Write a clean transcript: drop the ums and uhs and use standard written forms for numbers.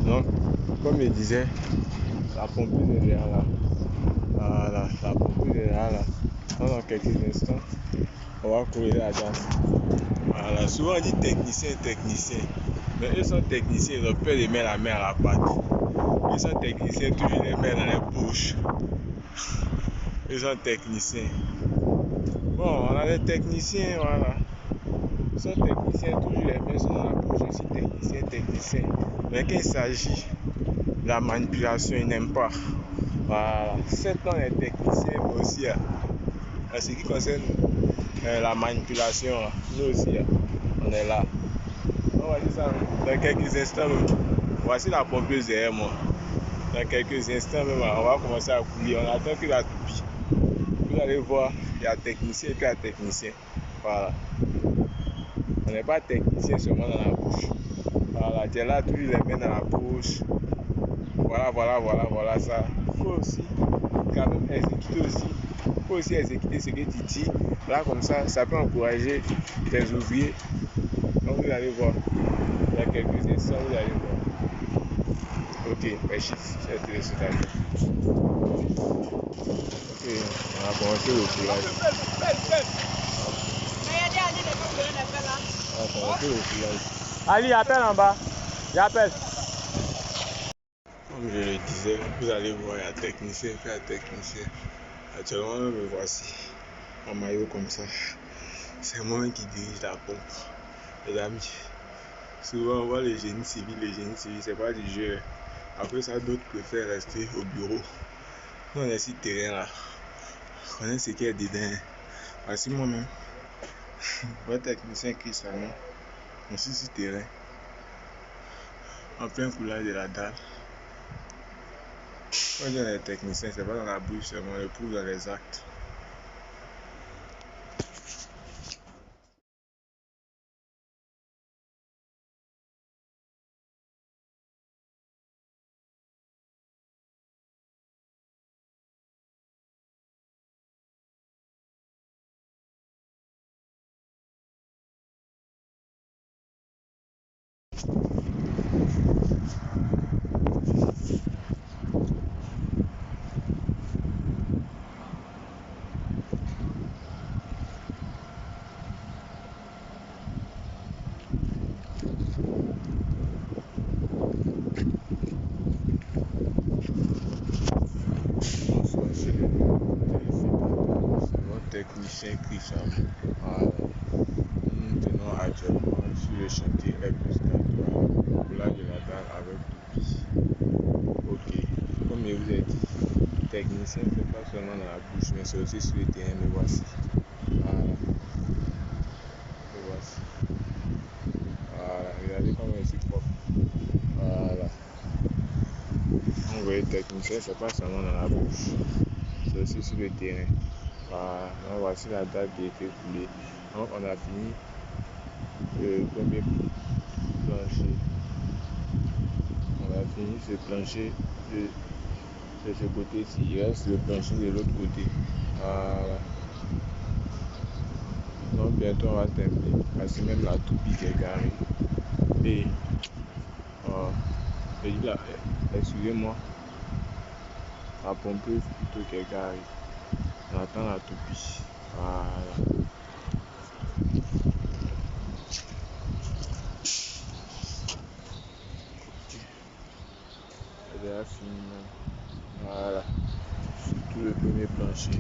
Donc, comme je disais, la pompeuse est derrière là. Voilà, la pompeuse est derrière là. Dans quelques instants, on va courir la danse. Voilà, souvent on dit technicien. Mais eux sont techniciens, ils ont peur de mettre la main à la pâte. Ils sont techniciens, toujours les mains dans les poches. Ils sont techniciens. Bon, on a des techniciens, voilà. Ils sont techniciens, toujours les mains sont dans la poche. Je suis technicien. Mais quand il s'agit de la manipulation, ils n'aiment pas. Voilà, 7 ans les techniciens, mais aussi en ce qui concerne la manipulation, nous aussi, on est là. On va dire ça dans quelques instants. Voici la pompeuse derrière moi. Dans quelques instants, même, on va commencer à couler. On attend que la toupie. Vous allez voir, il y a technicien et puis il y a technicien. Voilà. On n'est pas technicien seulement dans la bouche. Voilà, tu es là, toujours les mains dans la bouche. Voilà ça. Il faut aussi quand même exécuter aussi. Il faut aussi exécuter ce que tu dis. Là, comme ça peut encourager tes ouvriers. Donc, vous allez voir. Il y a quelques instants, vous allez voir. Ok, mes chiffres, je vais te laisser ta vie. Ok, on va commencer le courage. On va commencer le courage. Ali, appelle en bas. J'appelle. Comme je le disais, vous allez voir, il y a technicien, puis il y a technicien. Actuellement, me voici en maillot comme ça. C'est moi qui dirige la pompe. Les amis, souvent on voit les génies civils, c'est pas du jeu. Après ça, d'autres préfèrent rester au bureau. Nous, on est sur terrain là. On connaît ce qu'il y a dedans. Voici moi-même. Votre technicien Chris Anon. On est sur terrain. En plein coulage de la dalle. Quand on dit les techniciens, c'est pas dans la bouche seulement, le prouve dans les actes. Technicien Chris Anon. Voilà. Nous tenons actuellement sur le chantier R+4 coulage de la dalle avec toupie. Ok, comme je vous ai dit, technicien c'est pas seulement dans la bouche mais c'est aussi sur le terrain. Me voici. Voilà. Me voici. Voilà, regardez comment c'est propre. Voilà. Vous voyez, technicien c'est pas seulement dans la bouche, c'est aussi sur le terrain. Voilà, donc voici la dalle qui a été coulée. Donc on a fini le premier plancher. On a fini ce plancher de ce côté-ci. Il reste le plancher de l'autre côté. Voilà. Donc bientôt on va terminer. Voici même la toupie qui est garée. Et excusez-moi, la pompeuse plutôt qui est garée. On attend la toupie. Voilà. Elle est déjà finie. Voilà. Tout le premier plancher.